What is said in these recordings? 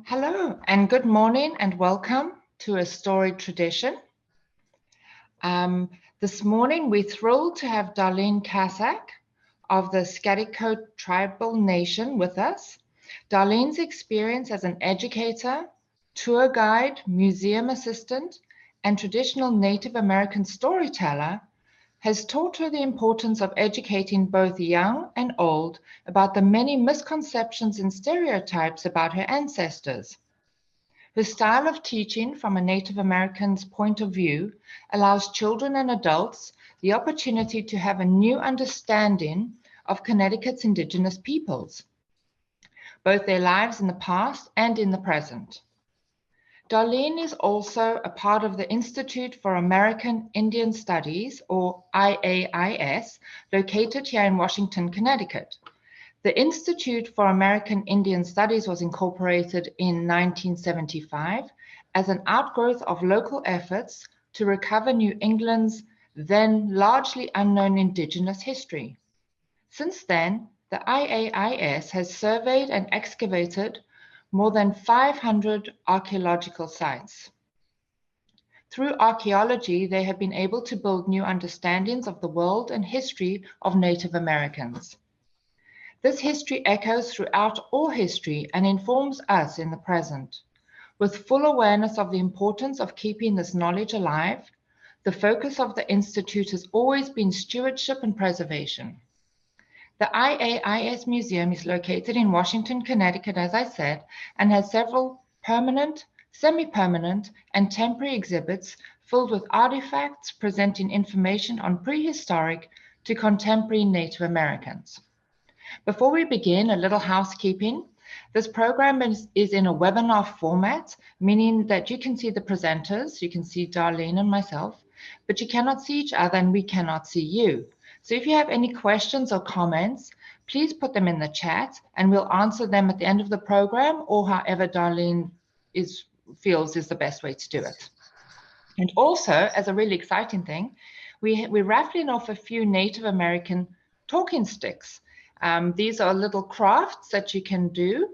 Hello and good morning and welcome to A Storied Tradition. This morning we're thrilled to have Darlene Kascak of the Schaghticoke Tribal Nation with us. Darlene's experience as an educator, tour guide, museum assistant, and traditional Native American storyteller has taught her the importance of educating both young and old about the many misconceptions and stereotypes about her ancestors. Her style of teaching from a Native American's point of view allows children and adults the opportunity to have a new understanding of Connecticut's Indigenous peoples, both their lives in the past and in the present. Darlene is also a part of the Institute for American Indian Studies, or IAIS, located here in Washington, Connecticut. The Institute for American Indian Studies was incorporated in 1975 as an outgrowth of local efforts to recover New England's then largely unknown Indigenous history. Since then, the IAIS has surveyed and excavated more than 500 archaeological sites. Through archaeology, they have been able to build new understandings of the world and history of Native Americans. This history echoes throughout all history and informs us in the present. With full awareness of the importance of keeping this knowledge alive, the focus of the Institute has always been stewardship and preservation. The IAIS Museum is located in Washington, Connecticut, as I said, and has several permanent, semi-permanent, and temporary exhibits filled with artifacts presenting information on prehistoric to contemporary Native Americans. Before we begin, a little housekeeping. This program is in a webinar format, meaning that you can see the presenters, you can see Darlene and myself, but you cannot see each other and we cannot see you. So if you have any questions or comments, please put them in the chat and we'll answer them at the end of the program or however Darlene feels is the best way to do it. And also, as a really exciting thing, we're raffling off a few Native American talking sticks. These are little crafts that you can do.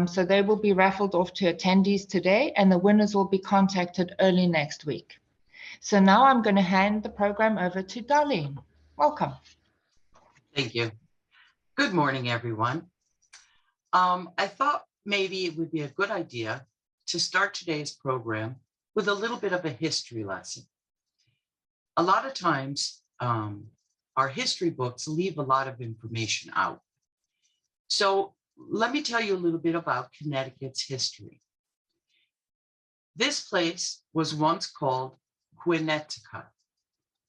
So they will be raffled off to attendees today and the winners will be contacted early next week. So now I'm going to hand the program over to Darlene. Welcome. Thank you. Good morning, everyone. I thought maybe it would be a good idea to start today's program with a little bit of a history lesson. A lot of times, our history books leave a lot of information out. So let me tell you a little bit about Connecticut's history. This place was once called Connecticut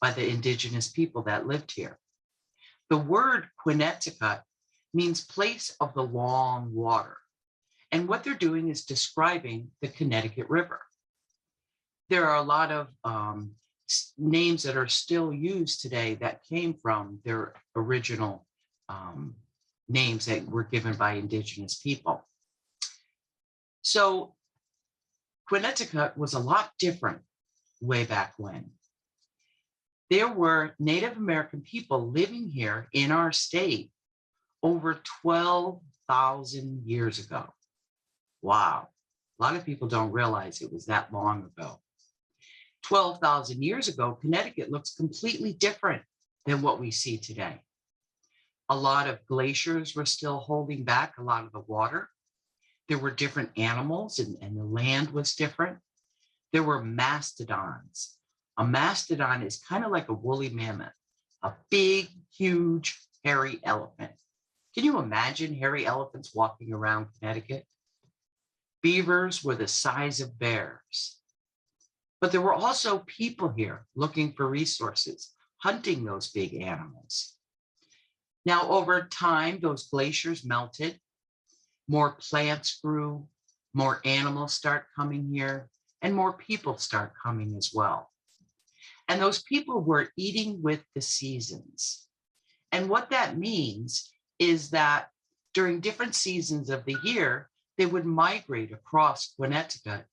by the Indigenous people that lived here. The word Connecticut means place of the long water. And what they're doing is describing the Connecticut River. There are a lot of names that are still used today that came from their original names that were given by Indigenous people. So Connecticut was a lot different way back when. There were Native American people living here in our state over 12,000 years ago. Wow, a lot of people don't realize it was that long ago. 12,000 years ago, Connecticut looks completely different than what we see today. A lot of glaciers were still holding back a lot of the water. There were different animals and the land was different. There were mastodons. A mastodon is kind of like a woolly mammoth, a big, huge, hairy elephant. Can you imagine hairy elephants walking around Connecticut? Beavers were the size of bears. But there were also people here looking for resources, hunting those big animals. Now, over time, those glaciers melted, more plants grew, more animals start coming here, and more people start coming as well. And those people were eating with the seasons. And what that means is that during different seasons of the year, they would migrate across Connecticut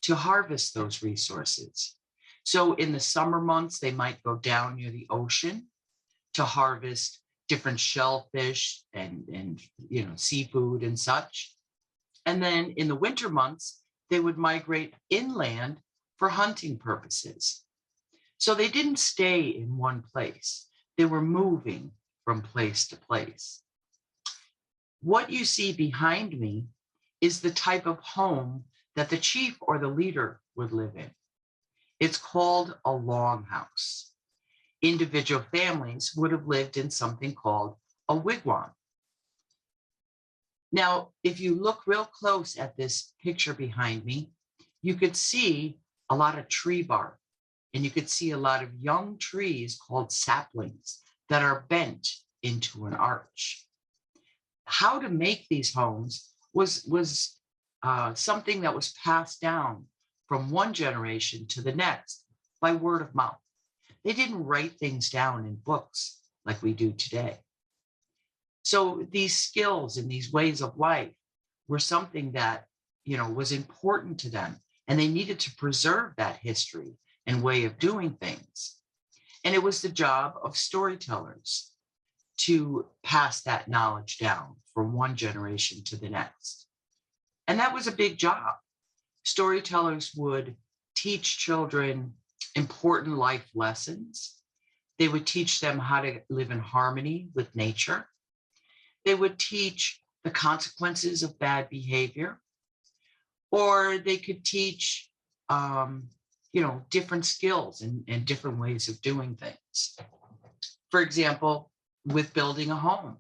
to harvest those resources. So in the summer months, they might go down near the ocean to harvest different shellfish and seafood and such. And then in the winter months, they would migrate inland for hunting purposes. So they didn't stay in one place. They were moving from place to place. What you see behind me is the type of home that the chief or the leader would live in. It's called a longhouse. Individual families would have lived in something called a wigwam. Now, if you look real close at this picture behind me, you could see a lot of tree bark, and you could see a lot of young trees called saplings that are bent into an arch. How to make these homes was something that was passed down from one generation to the next by word of mouth. They didn't write things down in books like we do today. So these skills and these ways of life were something that, was important to them, and they needed to preserve that history and way of doing things. And it was the job of storytellers to pass that knowledge down from one generation to the next. And that was a big job. Storytellers would teach children important life lessons. They would teach them how to live in harmony with nature. They would teach the consequences of bad behavior, or they could teach, different skills and different ways of doing things. For example, with building a home,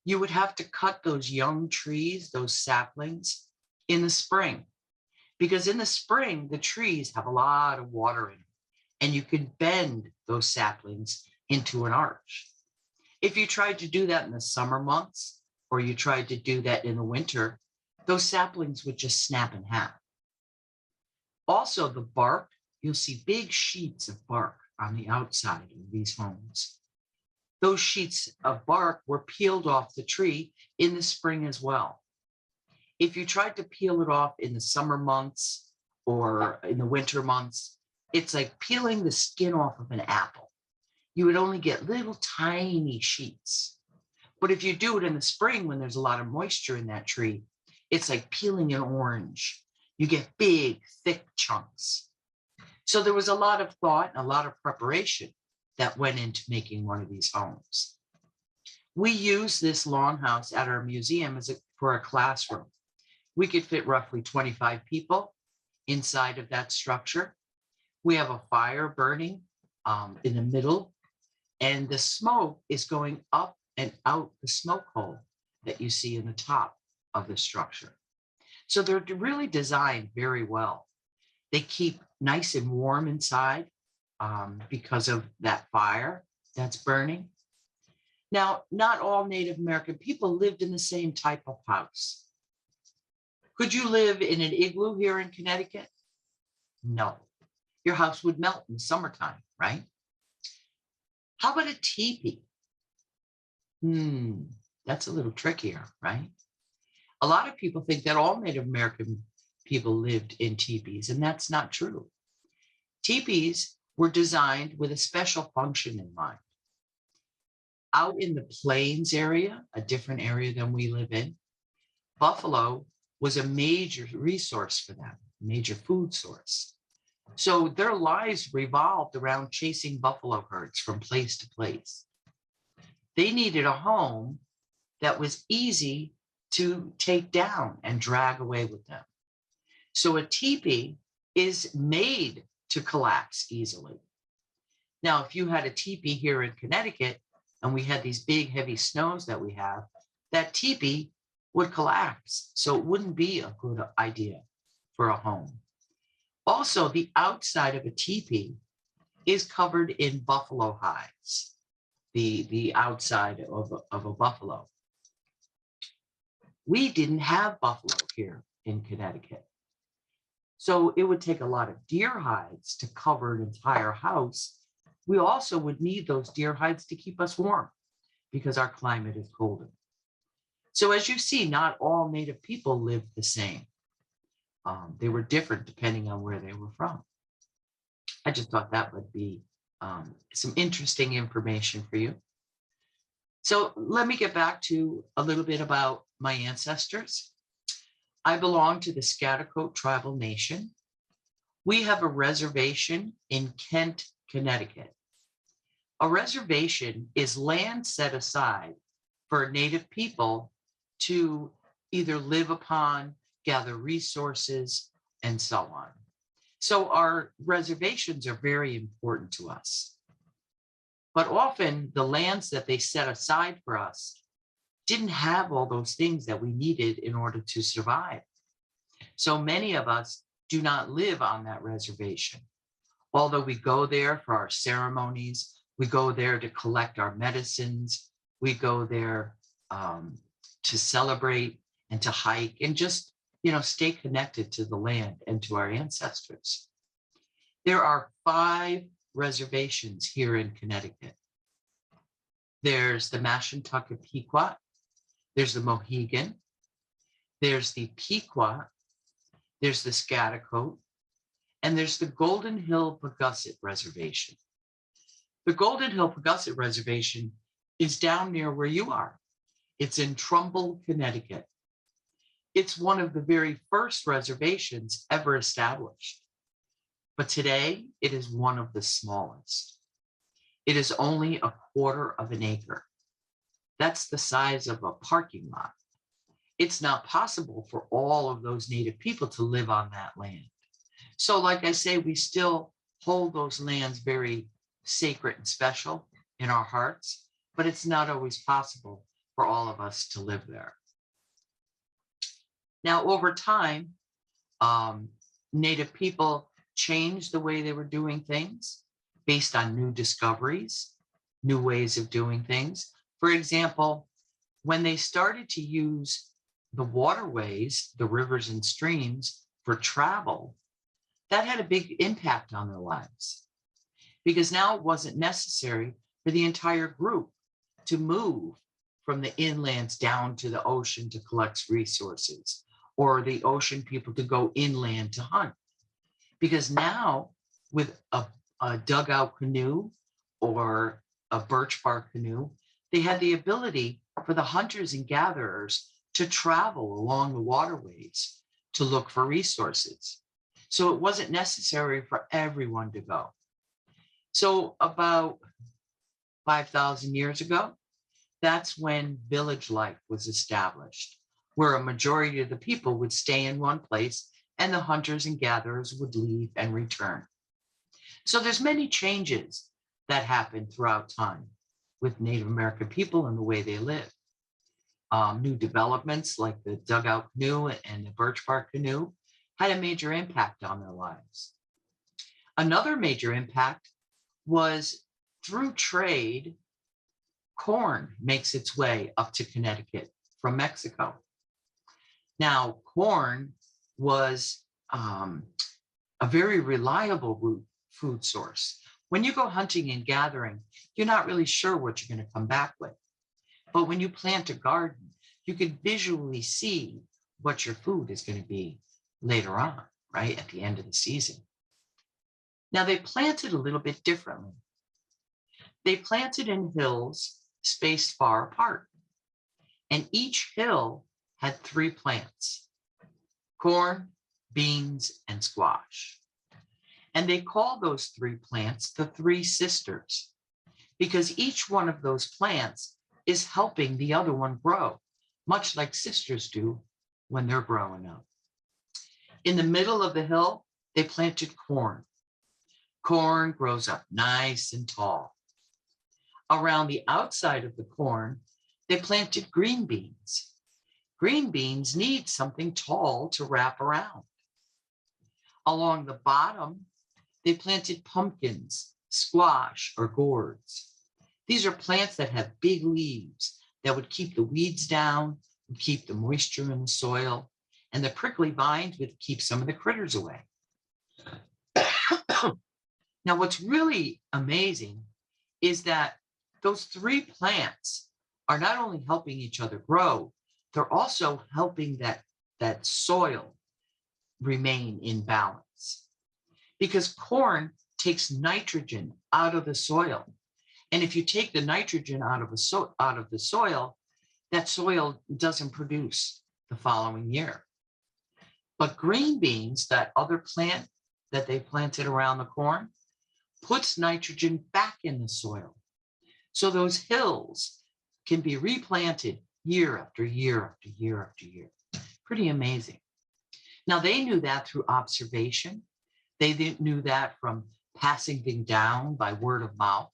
you would have to cut those young trees, those saplings, in the spring, because in the spring, the trees have a lot of water in them, and you could bend those saplings into an arch. If you tried to do that in the summer months, or you tried to do that in the winter, those saplings would just snap in half. Also, the bark, you'll see big sheets of bark on the outside of these homes. Those sheets of bark were peeled off the tree in the spring as well. If you tried to peel it off in the summer months or in the winter months, it's like peeling the skin off of an apple. You would only get little tiny sheets. But if you do it in the spring when there's a lot of moisture in that tree, it's like peeling an orange. You get big, thick chunks. So there was a lot of thought and a lot of preparation that went into making one of these homes. We use this longhouse at our museum for a classroom. We could fit roughly 25 people inside of that structure. We have a fire burning in the middle, and the smoke is going up and out the smoke hole that you see in the top of the structure. So they're really designed very well. They keep nice and warm inside because of that fire that's burning. Now, not all Native American people lived in the same type of house. Could you live in an igloo here in Connecticut? No. Your house would melt in the summertime, right? How about a teepee? That's a little trickier, right? A lot of people think that all Native American people lived in teepees, and that's not true. Teepees were designed with a special function in mind. Out in the plains area, a different area than we live in, buffalo was a major resource for them, major food source. So their lives revolved around chasing buffalo herds from place to place. They needed a home that was easy to take down and drag away with them. So a teepee is made to collapse easily. Now, if you had a teepee here in Connecticut and we had these big heavy snows that we have, that teepee would collapse. So it wouldn't be a good idea for a home. Also, the outside of a teepee is covered in buffalo hides, the outside of a buffalo. We didn't have buffalo here in Connecticut. So it would take a lot of deer hides to cover an entire house. We also would need those deer hides to keep us warm because our climate is colder. So as you see, not all Native people lived the same. They were different depending on where they were from. I just thought that would be some interesting information for you. So let me get back to a little bit about my ancestors. I belong to the Schaghticoke Tribal Nation. We have a reservation in Kent, Connecticut. A reservation is land set aside for Native people to either live upon, gather resources, and so on. So our reservations are very important to us. But often the lands that they set aside for us didn't have all those things that we needed in order to survive. So many of us do not live on that reservation. Although we go there for our ceremonies, we go there to collect our medicines, we go there to celebrate and to hike and just, stay connected to the land and to our ancestors. There are 5 reservations here in Connecticut. There's the Mashantucket Pequot, there's the Mohegan, there's the Pequot, there's the Schaghticoke, and there's the Golden Hill Pagusset Reservation. The Golden Hill Pagusset Reservation is down near where you are. It's in Trumbull, Connecticut. It's one of the very first reservations ever established. But today, it is one of the smallest. It is only a 1/4 of an acre. That's the size of a parking lot. It's not possible for all of those Native people to live on that land. So like I say, we still hold those lands very sacred and special in our hearts, but it's not always possible for all of us to live there. Now, over time, Native people changed the way they were doing things based on new discoveries, new ways of doing things. For example, when they started to use the waterways, the rivers and streams for travel, that had a big impact on their lives because now it wasn't necessary for the entire group to move from the inlands down to the ocean to collect resources, or the ocean people to go inland to hunt. Because now with a dugout canoe or a birch bark canoe, they had the ability for the hunters and gatherers to travel along the waterways to look for resources. So it wasn't necessary for everyone to go. So about 5,000 years ago, that's when village life was established, where a majority of the people would stay in one place and the hunters and gatherers would leave and return. So there's many changes that happened throughout time with Native American people and the way they live. New developments like the dugout canoe and the birch bark canoe had a major impact on their lives. Another major impact was through trade, corn makes its way up to Connecticut from Mexico. Now, corn was a very reliable food source. When you go hunting and gathering, you're not really sure what you're going to come back with. But when you plant a garden, you can visually see what your food is going to be later on, right, at the end of the season. Now, they planted a little bit differently. They planted in hills spaced far apart, and each hill had 3 plants: corn, beans, and squash. And they call those 3 plants the 3 sisters, because each one of those plants is helping the other one grow, much like sisters do when they're growing up. In the middle of the hill, they planted corn. Corn grows up nice and tall. Around the outside of the corn, they planted green beans. Green beans need something tall to wrap around. Along the bottom, they planted pumpkins, squash, or gourds. These are plants that have big leaves that would keep the weeds down, would keep the moisture in the soil, and the prickly vines would keep some of the critters away. Now, what's really amazing is that those 3 plants are not only helping each other grow, they're also helping that soil remain in balance. Because corn takes nitrogen out of the soil. And if you take the nitrogen out of the soil, that soil doesn't produce the following year. But green beans, that other plant that they planted around the corn, puts nitrogen back in the soil. So those hills can be replanted year after year after year after year. Pretty amazing. Now, they knew that through observation. They knew that from passing things down by word of mouth.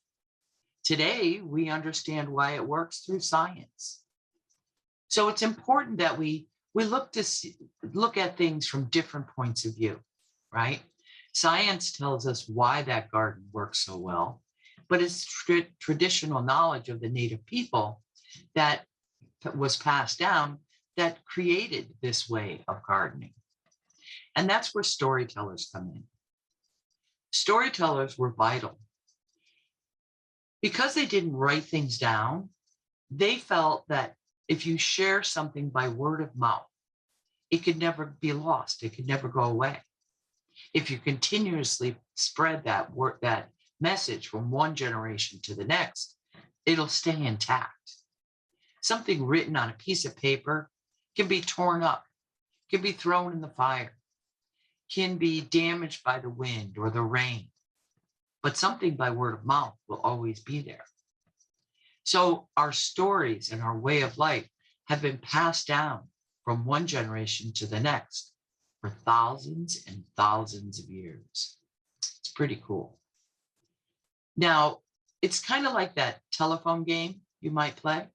Today, we understand why it works through science. So it's important that we look at things from different points of view, right? Science tells us why that garden works so well, but it's traditional knowledge of the native people that was passed down that created this way of gardening. And that's where storytellers come in. Storytellers were vital. Because they didn't write things down, they felt that if you share something by word of mouth, it could never be lost. It could never go away. If you continuously spread that message from one generation to the next, it'll stay intact. Something written on a piece of paper can be torn up, can be thrown in the fire, can be damaged by the wind or the rain, but something by word of mouth will always be there. So our stories and our way of life have been passed down from one generation to the next for thousands and thousands of years. It's pretty cool. Now, it's kind of like that telephone game you might play,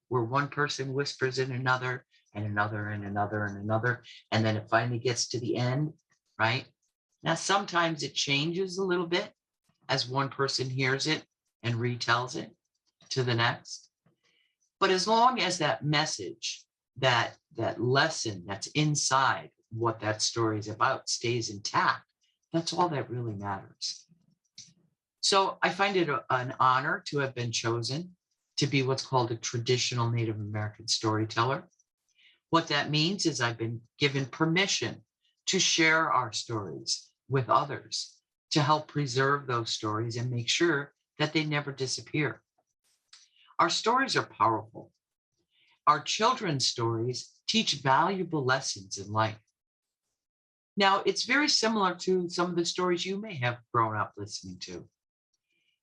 where one person whispers in another and another and another and another, and then it finally gets to the end, right? Now, sometimes it changes a little bit as one person hears it and retells it to the next. But as long as that message, that lesson that's inside what that story is about stays intact, that's all that really matters. So I find it an honor to have been chosen to be what's called a traditional Native American storyteller. What that means is I've been given permission to share our stories with others to help preserve those stories and make sure that they never disappear. Our stories are powerful. Our children's stories teach valuable lessons in life. Now, it's very similar to some of the stories you may have grown up listening to.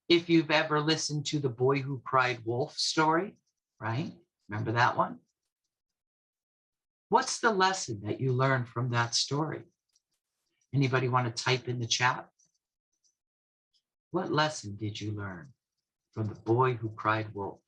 If you've ever listened to the Boy Who Cried Wolf story, right? Remember that one? What's the lesson that you learned from that story? Anybody want to type in the chat? What lesson did you learn from the Boy Who Cried Wolf?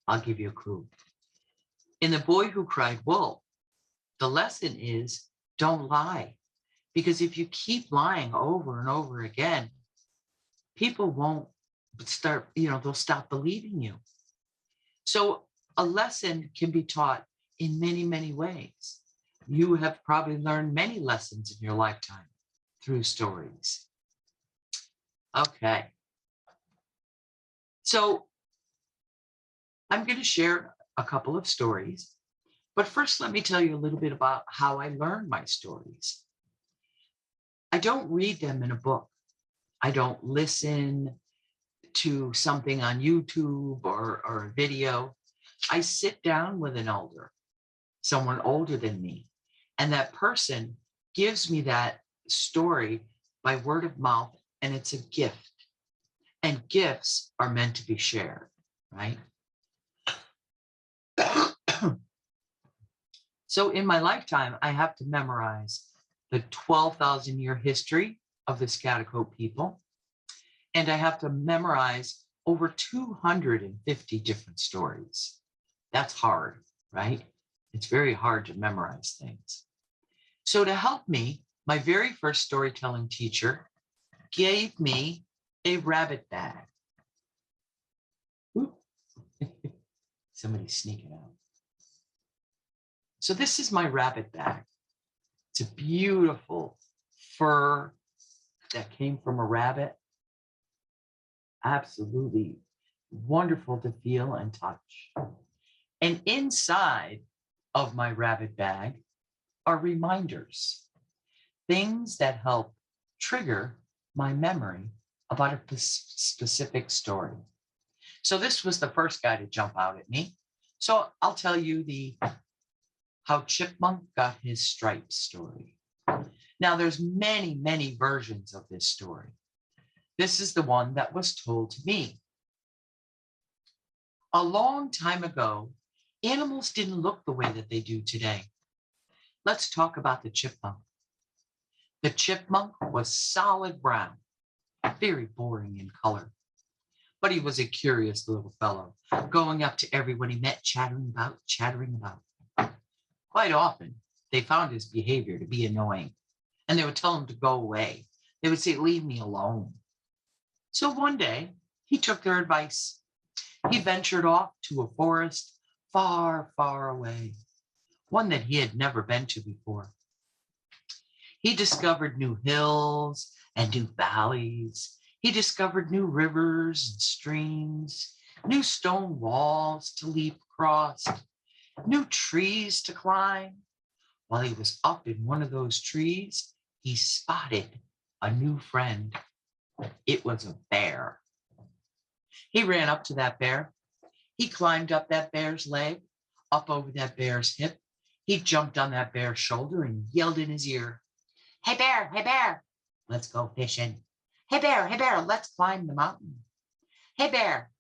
I'll give you a clue. In The Boy Who Cried Wolf, the lesson is don't lie. Because if you keep lying over and over again, people won't start, they'll stop believing you. So a lesson can be taught in many, many ways. You have probably learned many lessons in your lifetime through stories. Okay. So I'm going to share a couple of stories, but first let me tell you a little bit about how I learned my stories. I don't read them in a book. I don't listen to something on YouTube or a video. I sit down with an elder, someone older than me, and that person gives me that story by word of mouth, and it's a gift. And gifts are meant to be shared, right? So in my lifetime, I have to memorize the 12,000-year history of the Schaghticoke people. And I have to memorize over 250 different stories. That's hard, right? It's very hard to memorize things. So to help me, my very first storytelling teacher gave me a rabbit bag. Somebody's sneaking out. So this is my rabbit bag. It's a beautiful fur that came from a rabbit. Absolutely wonderful to feel and touch. And inside of my rabbit bag are reminders. things that help trigger my memory about a specific story. So this was the first guy to jump out at me. So I'll tell you how Chipmunk got his stripes story. Now there's many, many versions of this story. This is the one that was told to me. A long time ago, animals didn't look the way that they do today. Let's talk about the chipmunk. The chipmunk was solid brown, very boring in color. But he was a curious little fellow, going up to everyone he met, chattering about. Quite often, they found his behavior to be annoying, and they would tell him to go away. They would say, "Leave me alone." So one day, he took their advice. He ventured off to a forest far, far away, one that he had never been to before. He discovered new hills and new valleys. He discovered new rivers and streams, new stone walls to leap across, new trees to climb. While he was up in one of those trees, he spotted a new friend. It was a bear. He ran up to that bear. He climbed up that bear's leg, up over that bear's hip. He jumped on that bear's shoulder and yelled in his ear, "Hey bear, let's go fishing. Hey bear, let's climb the mountain. Hey bear,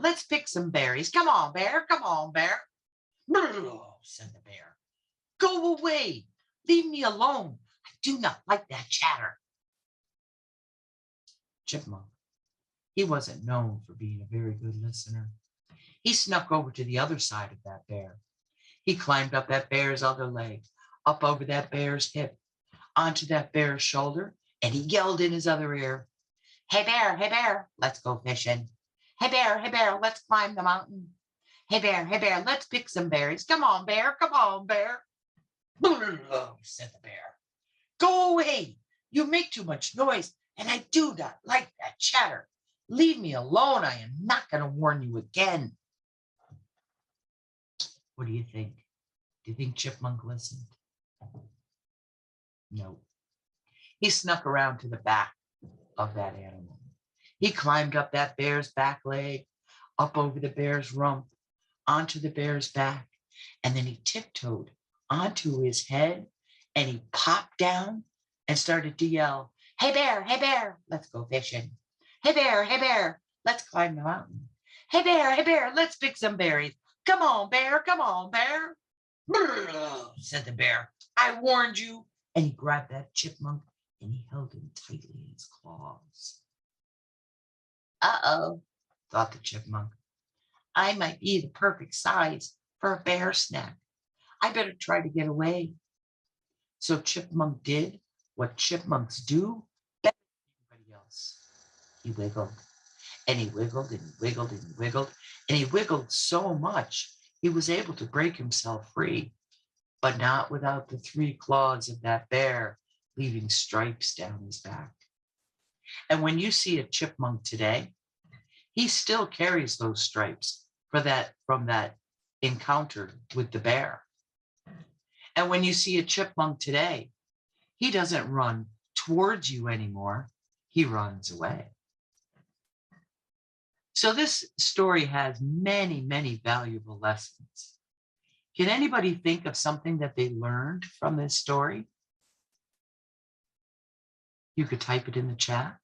let's pick some berries. Come on, bear, come on, bear." Said the bear. "Go away, leave me alone. I do not like that chatter." Chipmunk, he wasn't known for being a very good listener. He snuck over to the other side of that bear. He climbed up that bear's other leg, up over that bear's hip, onto that bear's shoulder, and he yelled in his other ear, hey bear, let's go fishing. Hey bear, let's climb the mountain. Hey bear, let's pick some berries. Come on, bear, said the bear. "Go away, you make too much noise, and I do not like that chatter. Leave me alone, I am not going to warn you again." What do you think? Do you think Chipmunk listened? No. He snuck around to the back of that animal. He climbed up that bear's back leg, up over the bear's rump, onto the bear's back, and then he tiptoed onto his head, and he popped down and started to yell, hey bear, let's go fishing. Hey bear, let's climb the mountain. Hey bear, let's pick some berries. Come on, bear, said the bear. "I warned you." And he grabbed that chipmunk and he held him tightly in his claws. Uh-oh, thought the chipmunk. I might be the perfect size for a bear snack. I better try to get away. So Chipmunk did what chipmunks do better than anybody else. He wiggled, and he wiggled, and he wiggled, and he wiggled, and he wiggled so much he was able to break himself free, but not without the 3 claws of that bear leaving stripes down his back. And when you see a chipmunk today, he still carries those stripes from that encounter with the bear. And when you see a chipmunk today, he doesn't run towards you anymore. He runs away. So this story has many, many valuable lessons. Can anybody think of something that they learned from this story? You could type it in the chat.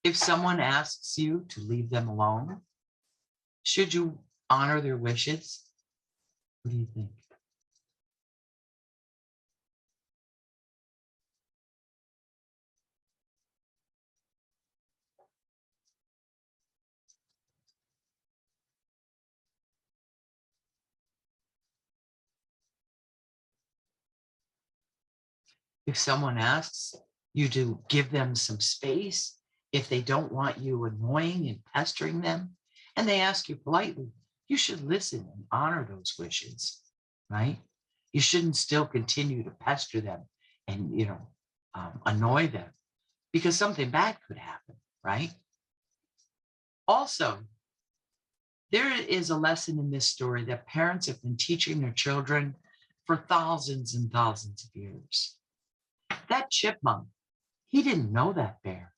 If someone asks you to leave them alone, should you honor their wishes? What do you think? If someone asks you to give them some space If they don't want you annoying and pestering them, and they ask you politely, you should listen and honor those wishes, right? You shouldn't still continue to pester them and, annoy them, because something bad could happen, right? Also, there is a lesson in this story that parents have been teaching their children for thousands and thousands of years. That chipmunk, he didn't know that bear.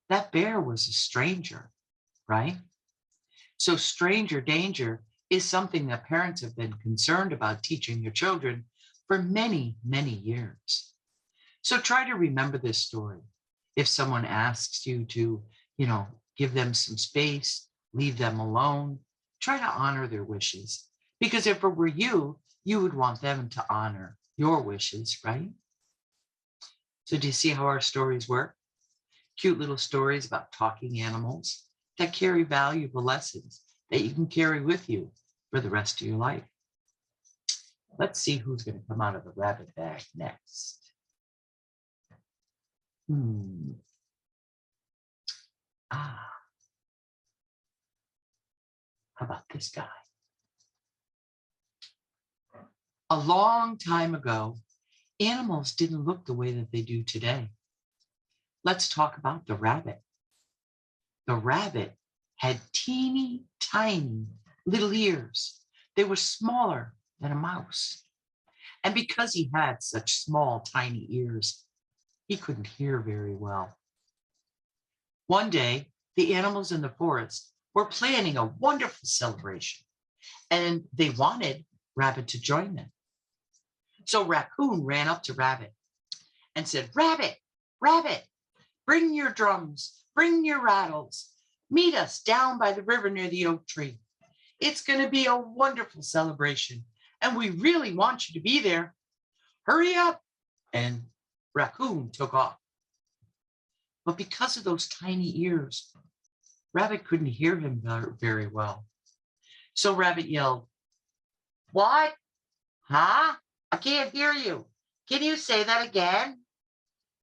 That bear was a stranger, right? So stranger danger is something that parents have been concerned about teaching their children for many, many years. So try to remember this story. If someone asks you to, give them some space, leave them alone, try to honor their wishes. Because if it were you, you would want them to honor your wishes, right? So do you see how our stories work? Cute little stories about talking animals that carry valuable lessons that you can carry with you for the rest of your life. Let's see who's going to come out of the rabbit bag next. How about this guy? A long time ago, animals didn't look the way that they do today. Let's talk about the rabbit. The rabbit had teeny tiny little ears. They were smaller than a mouse. And because he had such small, tiny ears, he couldn't hear very well. One day, the animals in the forest were planning a wonderful celebration, and they wanted Rabbit to join them. So Raccoon ran up to Rabbit and said, "Rabbit, Rabbit, bring your drums, bring your rattles. Meet us down by the river near the oak tree. It's going to be a wonderful celebration, and we really want you to be there. Hurry up." And Raccoon took off. But because of those tiny ears, Rabbit couldn't hear him very well. So Rabbit yelled, "What? Huh? I can't hear you. Can you say that again?"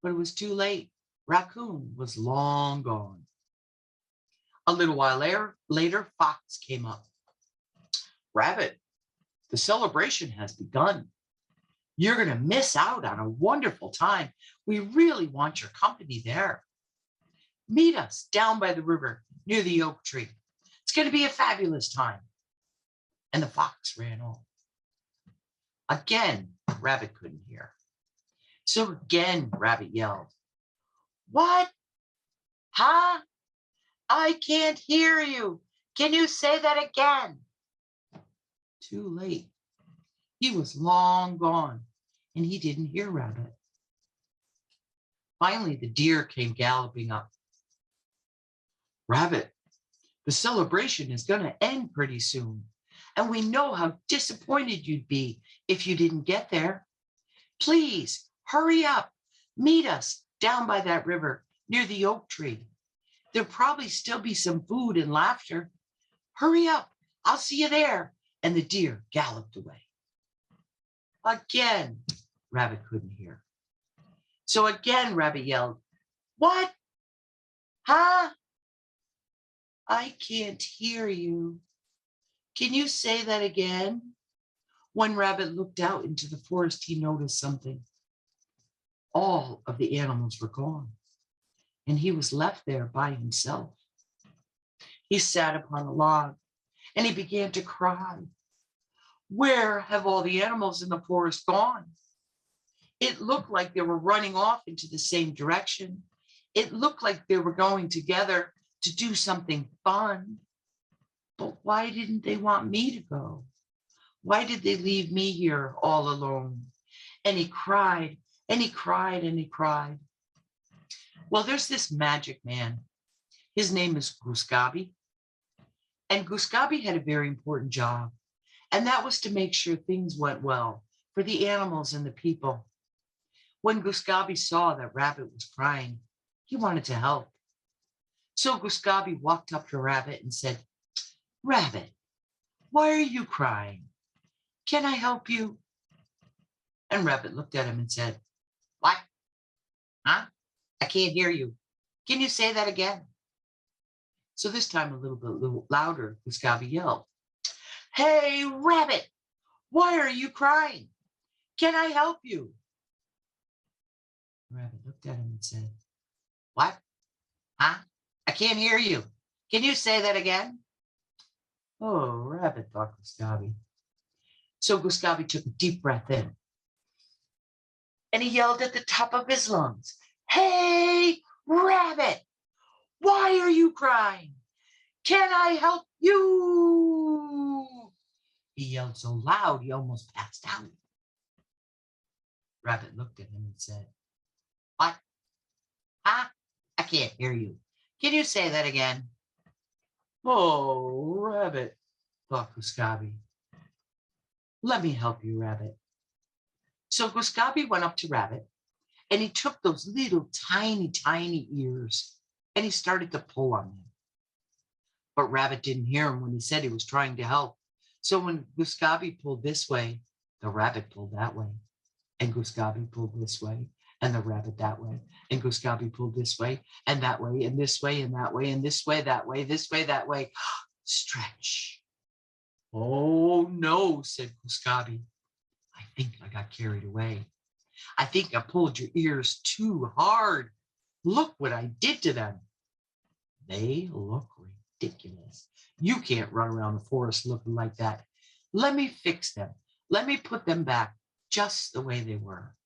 But it was too late. Raccoon was long gone. A little while later, Fox came up. "Rabbit, the celebration has begun. You're going to miss out on a wonderful time. We really want your company there. Meet us down by the river near the oak tree. It's going to be a fabulous time." And the fox ran off. Again, Rabbit couldn't hear. So again, Rabbit yelled, "What? Huh? I can't hear you. Can you say that again?" Too late. He was long gone, and he didn't hear Rabbit. Finally, the deer came galloping up. "Rabbit, the celebration is going to end pretty soon, and we know how disappointed you'd be if you didn't get there. Please hurry up. Meet us down by that river near the oak tree. There'll probably still be some food and laughter. Hurry up. I'll see you there." And the deer galloped away. Again, Rabbit couldn't hear. So again, Rabbit yelled, "What? Huh? I can't hear you. Can you say that again?" When Rabbit looked out into the forest, he noticed something. All of the animals were gone, and he was left there by himself. He sat upon a log, and he began to cry. Where have all the animals in the forest gone? It looked like they were running off into the same direction. It looked like they were going together to do something fun. But why didn't they want me to go? Why did they leave me here all alone? And he cried, and he cried, and he cried. Well, there's this magic man. His name is Guskabi. And Guskabi had a very important job, and that was to make sure things went well for the animals and the people. When Guskabi saw that Rabbit was crying, he wanted to help. So Guskabi walked up to Rabbit and said, "Rabbit, why are you crying? Can I help you?" And Rabbit looked at him and said, "What? Huh? I can't hear you. Can you say that again? So this time a little louder, Gustavi yelled, "Hey, rabbit, why are you crying? Can I help you?" Rabbit looked at him and said, "What? Huh? I can't hear you. Can you say that again?" Oh, rabbit, thought Gustavi. So Gustavi took a deep breath in and he yelled at the top of his lungs, "Hey, rabbit, why are you crying? Can I help you?" He yelled so loud he almost passed out. Rabbit looked at him and said, "What? Huh? I can't hear you. Can you say that again?" Oh, rabbit, thought Gustavi. Let me help you, rabbit. So Gustavi went up to Rabbit and he took those little tiny ears and he started to pull on them. But Rabbit didn't hear him when he said he was trying to help. So when Gustavi pulled this way, the rabbit pulled that way. And Gustavi pulled this way, and the rabbit that way. And Gustavi pulled this way, and that way, and this way, and that way, and this way, that way, this way, that way. Stretch. "Oh no," said Gustavi. "I think I got carried away. I think I pulled your ears too hard. Look what I did to them. They look ridiculous. You can't run around the forest looking like that. Let me fix them. Let me put them back just the way they were."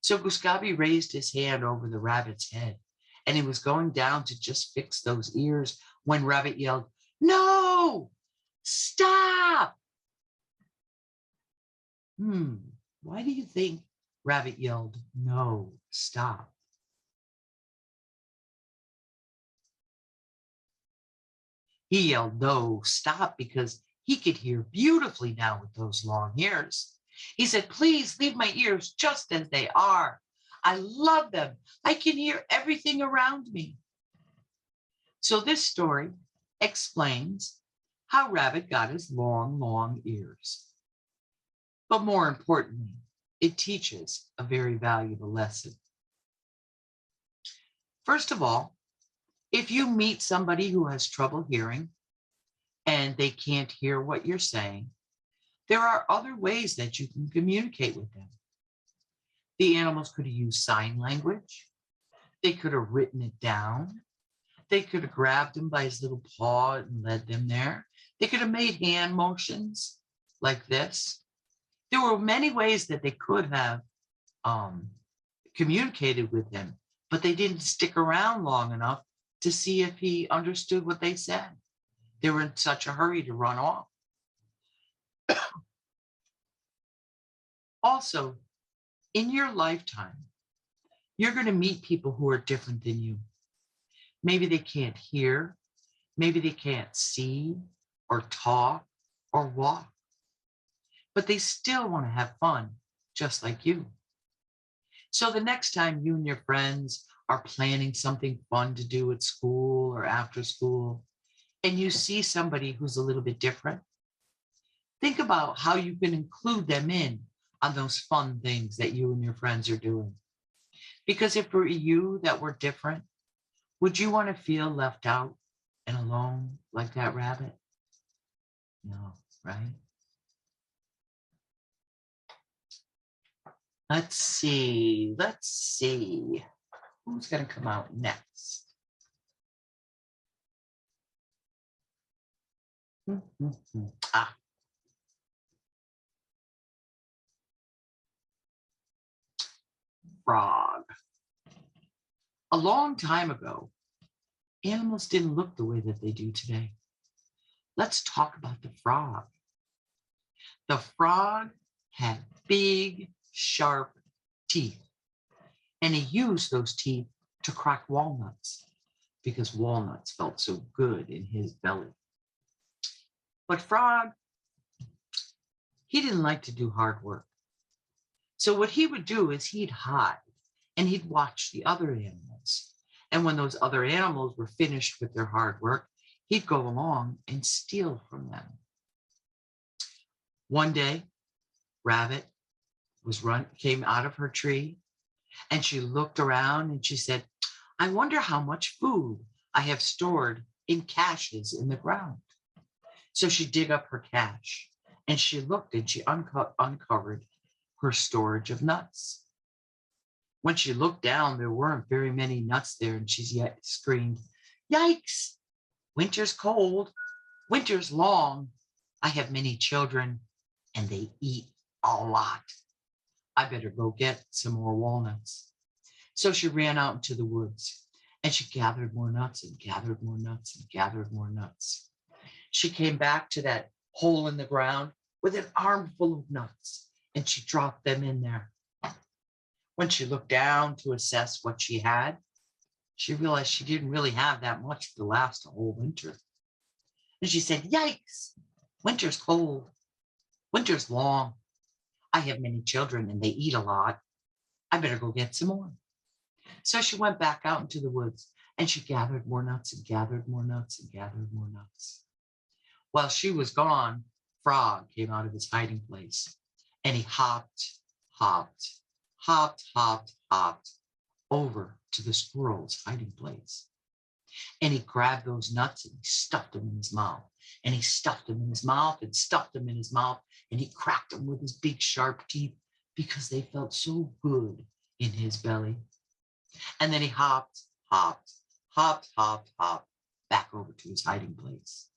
So Gustavi raised his hand over the rabbit's head, and he was going down to just fix those ears when Rabbit yelled, "No! Stop!" Why do you think Rabbit yelled, "No, stop"? He yelled, "No, stop," because he could hear beautifully now with those long ears. He said, "Please leave my ears just as they are. I love them. I can hear everything around me." So this story explains how Rabbit got his long ears. But more importantly, it teaches a very valuable lesson. First of all, if you meet somebody who has trouble hearing and they can't hear what you're saying, there are other ways that you can communicate with them. The animals could have used sign language. They could have written it down. They could have grabbed him by his little paw and led them there. They could have made hand motions like this. There were many ways that they could have communicated with him, but they didn't stick around long enough to see if he understood what they said. They were in such a hurry to run off. Also, in your lifetime, you're going to meet people who are different than you. Maybe they can't hear, maybe they can't see or talk or walk, but they still want to have fun, just like you. So the next time you and your friends are planning something fun to do at school or after school, and you see somebody who's a little bit different, think about how you can include them in on those fun things that you and your friends are doing. Because if it were you that were different, would you want to feel left out and alone like that rabbit? No, right? Let's see. Who's going to come out next? Frog. A long time ago, animals didn't look the way that they do today. Let's talk about the frog. The frog had big, sharp teeth, and he used those teeth to crack walnuts because walnuts felt so good in his belly. But Frog, he didn't like to do hard work. So what he would do is he'd hide and he'd watch the other animals. And when those other animals were finished with their hard work, he'd go along and steal from them. One day, Rabbit came out of her tree and she looked around and she said, I wonder how much food I have stored in caches in the ground. So she dug up her cache and she looked and she uncovered her storage of nuts. When she looked down, there weren't very many nuts there, and she yet screamed, "Yikes! Winter's cold, winter's long. I have many children, and they eat a lot. I better go get some more walnuts." So she ran out into the woods, and she gathered more nuts and gathered more nuts and gathered more nuts. She came back to that hole in the ground with an armful of nuts, and she dropped them in there. When she looked down to assess what she had, she realized she didn't really have that much to last a whole winter. And she said, "Yikes! Winter's cold. Winter's long. I have many children and they eat a lot. I better go get some more." So she went back out into the woods and she gathered more nuts and gathered more nuts and gathered more nuts. While she was gone, Frog came out of his hiding place and he hopped, hopped, hopped, hopped, hopped over to the squirrel's hiding place. And he grabbed those nuts and he stuffed them in his mouth. And he stuffed them in his mouth and stuffed them in his mouth. And he cracked them with his big sharp teeth because they felt so good in his belly. And then he hopped, hopped, hopped, hopped, hopped back over to his hiding place.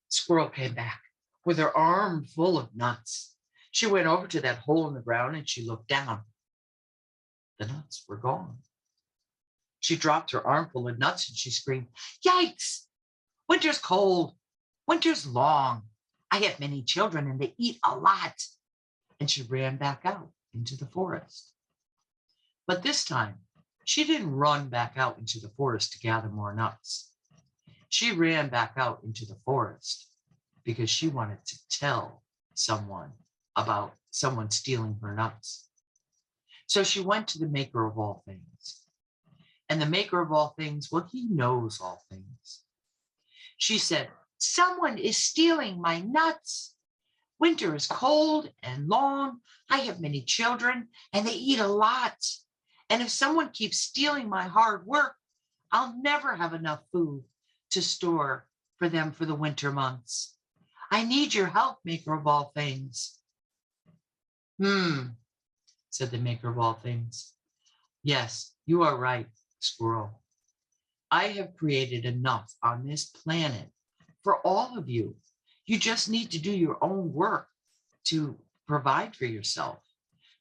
Squirrel came back with her arm full of nuts. She went over to that hole in the ground and she looked down. The nuts were gone. She dropped her armful of nuts and she screamed, "Yikes! Winter's cold. Winter's long. I have many children and they eat a lot." And she ran back out into the forest. But this time, she didn't run back out into the forest to gather more nuts. She ran back out into the forest because she wanted to tell someone about someone stealing her nuts. So she went to the maker of all things. And the maker of all things, well, he knows all things. She said, "Someone is stealing my nuts. Winter is cold and long. I have many children and they eat a lot. And if someone keeps stealing my hard work, I'll never have enough food to store for them for the winter months. I need your help, maker of all things." Said the maker of all things. "Yes, you are right, squirrel. I have created enough on this planet for all of you. You just need to do your own work to provide for yourself.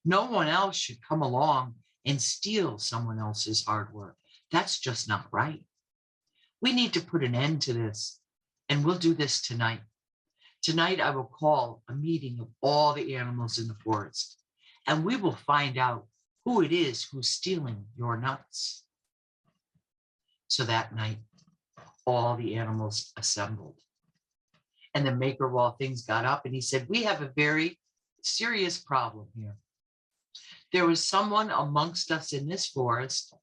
No one else should come along and steal someone else's hard work. That's just not right. We need to put an end to this, and we'll do this tonight. Tonight, I will call a meeting of all the animals in the forest, and we will find out who it is who's stealing your nuts." So that night, all the animals assembled. And the maker of all things got up and he said, "We have a very serious problem here. There was someone amongst us in this forest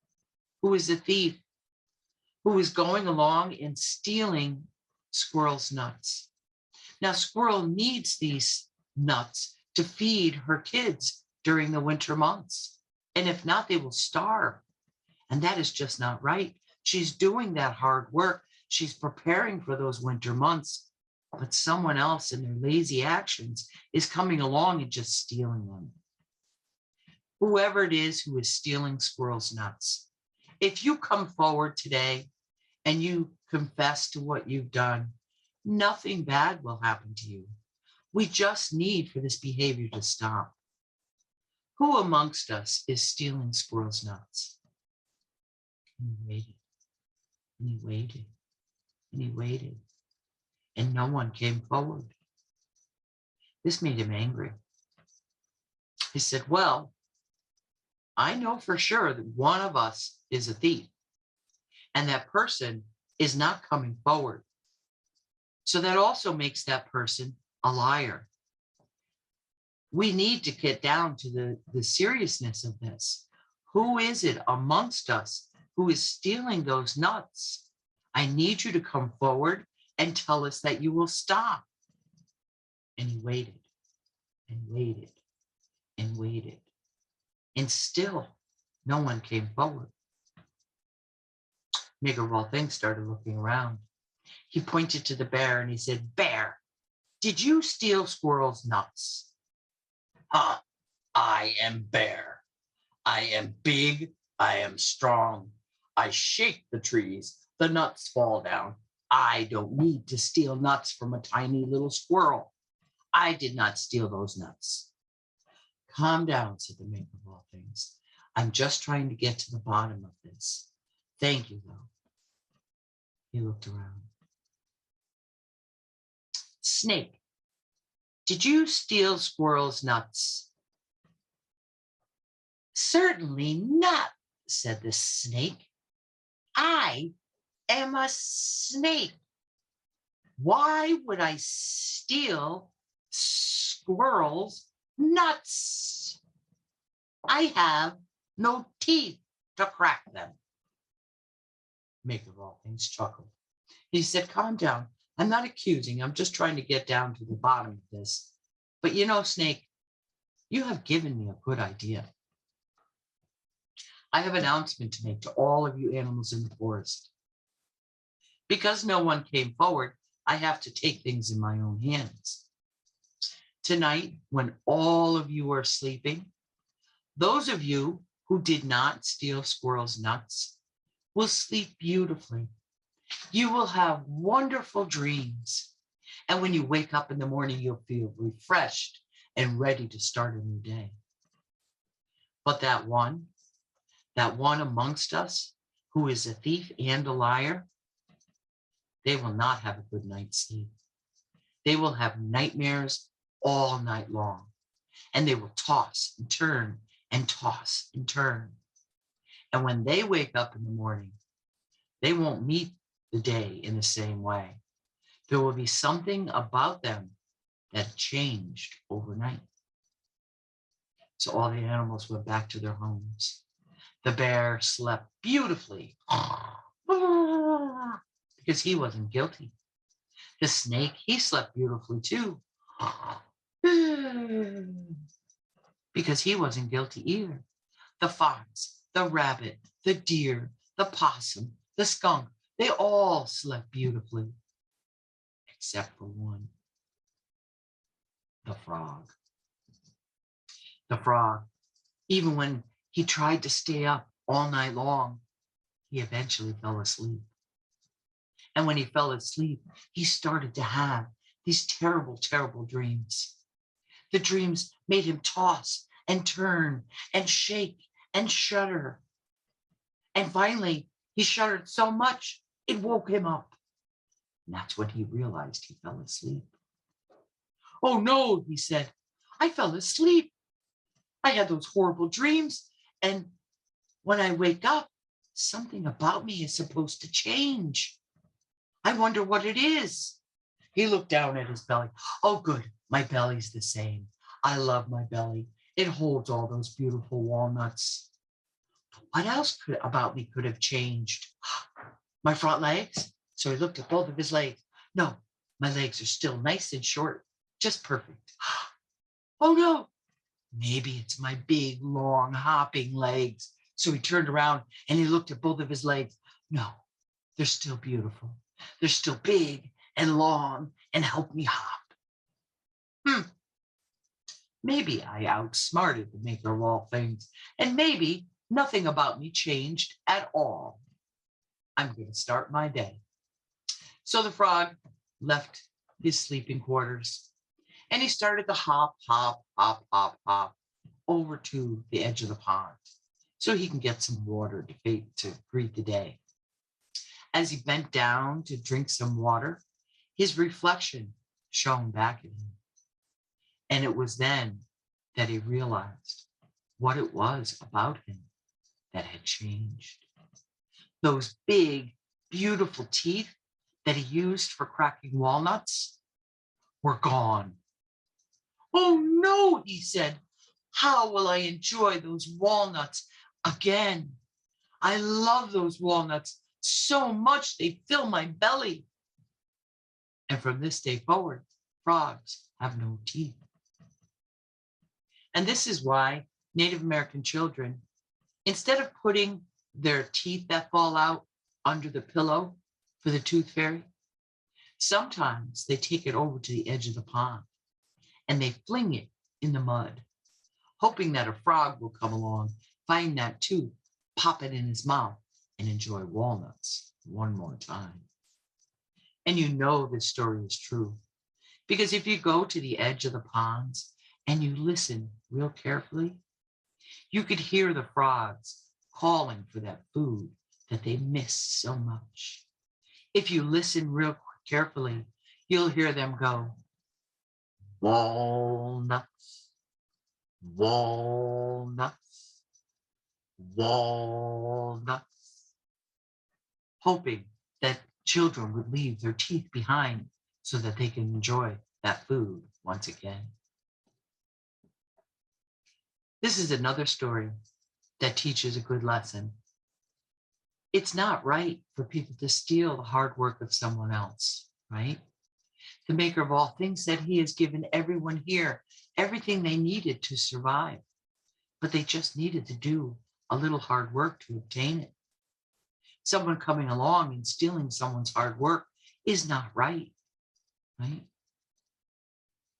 who is a thief, who is going along and stealing Squirrel's nuts. Now, Squirrel needs these nuts to feed her kids during the winter months. And if not, they will starve. And that is just not right. She's doing that hard work. She's preparing for those winter months, but someone else in their lazy actions is coming along and just stealing them. Whoever it is who is stealing Squirrel's nuts, if you come forward today and you confess to what you've done, nothing bad will happen to you. We just need for this behavior to stop. Who amongst us is stealing Squirrel's nuts?" And he waited, and he waited, and he waited, and no one came forward. This made him angry. He said, "Well, I know for sure that one of us is a thief, and that person is not coming forward. So that also makes that person a liar. We need to get down to the seriousness of this. Who is it amongst us who is stealing those nuts? I need you to come forward and tell us that you will stop." And he waited and waited and waited. And still no one came forward. Maker of all things started looking around. He pointed to the bear and he said, "Bear, did you steal squirrel's nuts?" "Huh, I am bear. I am big, I am strong. I shake the trees, the nuts fall down. I don't need to steal nuts from a tiny little squirrel. I did not steal those nuts." "Calm down," said the maker of all things. "I'm just trying to get to the bottom of this. Thank you, though." He looked around. "Snake, did you steal squirrel's nuts?" "Certainly not," said the snake. "I am a snake. Why would I steal squirrel's nuts? I have no teeth to crack them." Maker of all things chuckled. He said, "Calm down. I'm not accusing. I'm just trying to get down to the bottom of this. But you know, Snake, you have given me a good idea. I have an announcement to make to all of you animals in the forest. Because no one came forward, I have to take things in my own hands. Tonight, when all of you are sleeping, those of you who did not steal squirrel's nuts will sleep beautifully. You will have wonderful dreams. And when you wake up in the morning, you'll feel refreshed and ready to start a new day. But that one amongst us who is a thief and a liar, they will not have a good night's sleep. They will have nightmares all night long, and they will toss and turn and toss and turn. And when they wake up in the morning, they won't meet the day in the same way. There will be something about them that changed overnight." So all the animals went back to their homes. The bear slept beautifully because he wasn't guilty. The snake, he slept beautifully too because he wasn't guilty either. The fox, the rabbit, the deer, the possum, the skunk, they all slept beautifully, except for one, the frog. The frog, even when he tried to stay up all night long, he eventually fell asleep. And when he fell asleep, he started to have these terrible, terrible dreams. The dreams made him toss and turn and shake and shudder. And finally, he shuddered so much, it woke him up. And that's when he realized he fell asleep. "Oh no," he said, "I fell asleep. I had those horrible dreams. And when I wake up, something about me is supposed to change. I wonder what it is." He looked down at his belly. "Oh, good. My belly's the same. I love my belly. It holds all those beautiful walnuts. But what else about me could have changed? My front legs?" So he looked at both of his legs. "No, my legs are still nice and short, just perfect. Oh no, maybe it's my big, long, hopping legs." So he turned around and he looked at both of his legs. No, they're still beautiful. They're still big and long and help me hop. Maybe I outsmarted the maker of all things, and maybe nothing about me changed at all. I'm going to start my day." So the frog left his sleeping quarters and he started to hop, hop, hop, hop, hop over to the edge of the pond so he can get some water to greet the day. As he bent down to drink some water, his reflection shone back at him. And it was then that he realized what it was about him that had changed. Those big, beautiful teeth that he used for cracking walnuts were gone. "Oh no," he said, "how will I enjoy those walnuts again? I love those walnuts so much they fill my belly." And from this day forward, frogs have no teeth. And this is why Native American children, instead of putting their teeth that fall out under the pillow for the tooth fairy. Sometimes they take it over to the edge of the pond and they fling it in the mud, hoping that a frog will come along, find that tooth, pop it in his mouth, and enjoy walnuts one more time. And you know this story is true, because if you go to the edge of the ponds and you listen real carefully, you could hear the frogs calling for that food that they miss so much. If you listen real carefully, you'll hear them go, walnuts, walnuts, walnuts, hoping that children would leave their teeth behind so that they can enjoy that food once again. This is another story that teaches a good lesson. It's not right for people to steal the hard work of someone else, right? The maker of all things said he has given everyone here everything they needed to survive, but they just needed to do a little hard work to obtain it. Someone coming along and stealing someone's hard work is not right, right?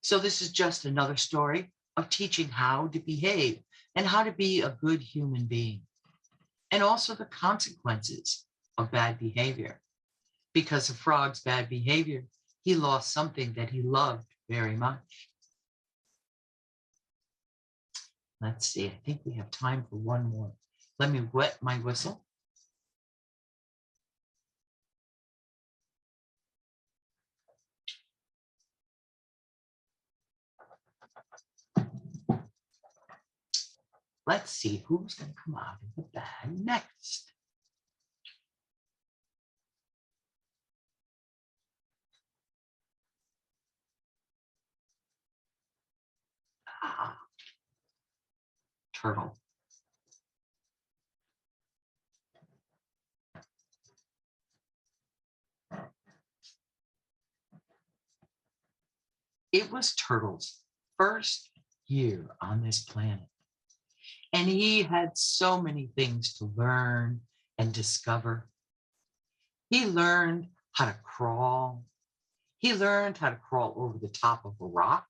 So this is just another story of teaching how to behave and how to be a good human being, and also the consequences of bad behavior. Because of Frog's bad behavior, he lost something that he loved very much. Let's see, I think we have time for one more. Let me wet my whistle. Let's see who's going to come out of the bag next. Ah, turtle. It was Turtle's first year on this planet, and he had so many things to learn and discover. He learned how to crawl. He learned how to crawl over the top of a rock,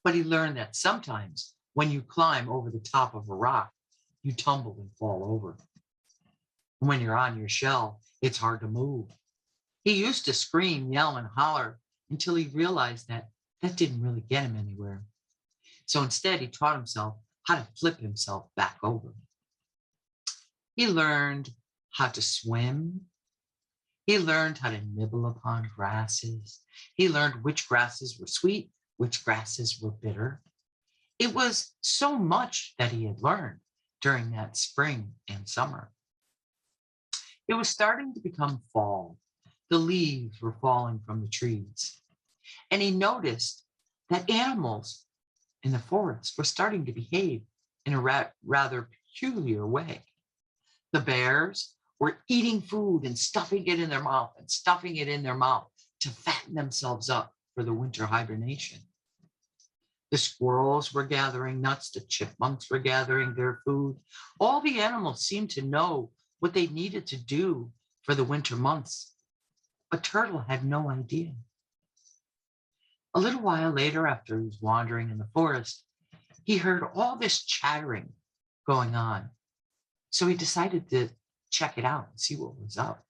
but he learned that sometimes when you climb over the top of a rock, you tumble and fall over. When you're on your shell, it's hard to move. He used to scream, yell, and holler until he realized that that didn't really get him anywhere. So instead, he taught himself how to flip himself back over. He learned how to swim. He learned how to nibble upon grasses. He learned which grasses were sweet, which grasses were bitter. It was so much that he had learned during that spring and summer. It was starting to become fall. The leaves were falling from the trees. And he noticed that animals in the forest were starting to behave in a rather peculiar way. The bears were eating food and stuffing it in their mouth and stuffing it in their mouth to fatten themselves up for the winter hibernation. The squirrels were gathering nuts. The chipmunks were gathering their food. All the animals seemed to know what they needed to do for the winter months, but Turtle had no idea. A little while later, after he was wandering in the forest, he heard all this chattering going on. So he decided to check it out and see what was up.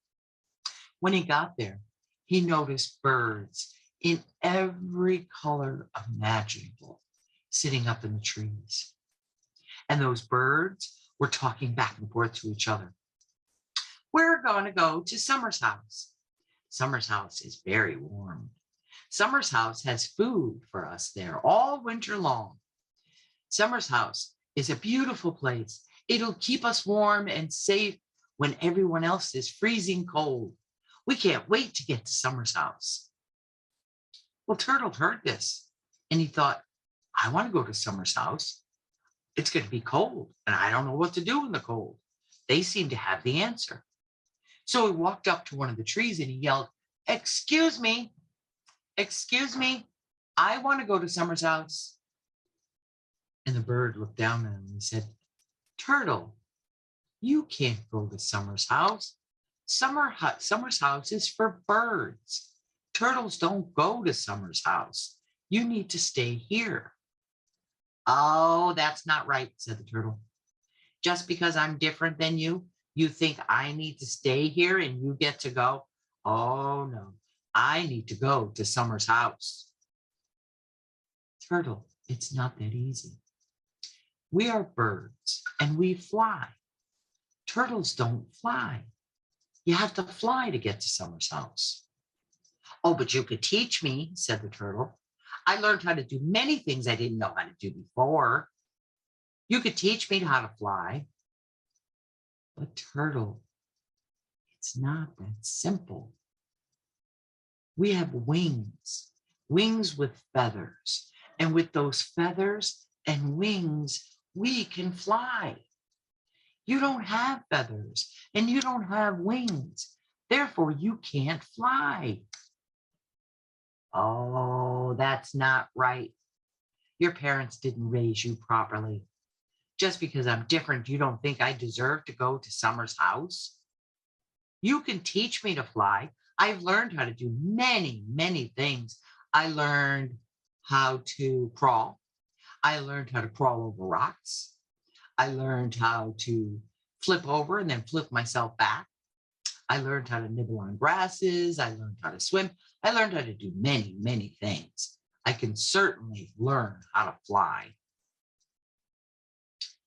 When he got there, he noticed birds in every color imaginable sitting up in the trees. And those birds were talking back and forth to each other. We're going to go to Summer's house. Summer's house is very warm. Summer's house has food for us there all winter long. Summer's house is a beautiful place. It'll keep us warm and safe when everyone else is freezing cold. We can't wait to get to Summer's house. Well, Turtle heard this and he thought, I want to go to Summer's house. It's going to be cold and I don't know what to do in the cold. They seem to have the answer. So he walked up to one of the trees and he yelled, excuse me, I want to go to Summer's house. And the bird looked down at him and he said, Turtle, you can't go to Summer's house. Summer's house is for birds. Turtles don't go to Summer's house. You need to stay here. Oh, that's not right, said the turtle. Just because I'm different than you think I need to stay here and you get to go? Oh, no, I need to go to Summer's house. Turtle, it's not that easy. We are birds and we fly. Turtles don't fly. You have to fly to get to Summer's house. Oh, but you could teach me, said the turtle. I learned how to do many things I didn't know how to do before. You could teach me how to fly. But turtle, it's not that simple. We have wings, wings with feathers. And with those feathers and wings, we can fly. You don't have feathers and you don't have wings. Therefore, you can't fly. Oh, that's not right. Your parents didn't raise you properly. Just because I'm different, you don't think I deserve to go to Summer's house? You can teach me to fly. I've learned how to do many, many things. I learned how to crawl. I learned how to crawl over rocks. I learned how to flip over and then flip myself back. I learned how to nibble on grasses. I learned how to swim. I learned how to do many, many things. I can certainly learn how to fly.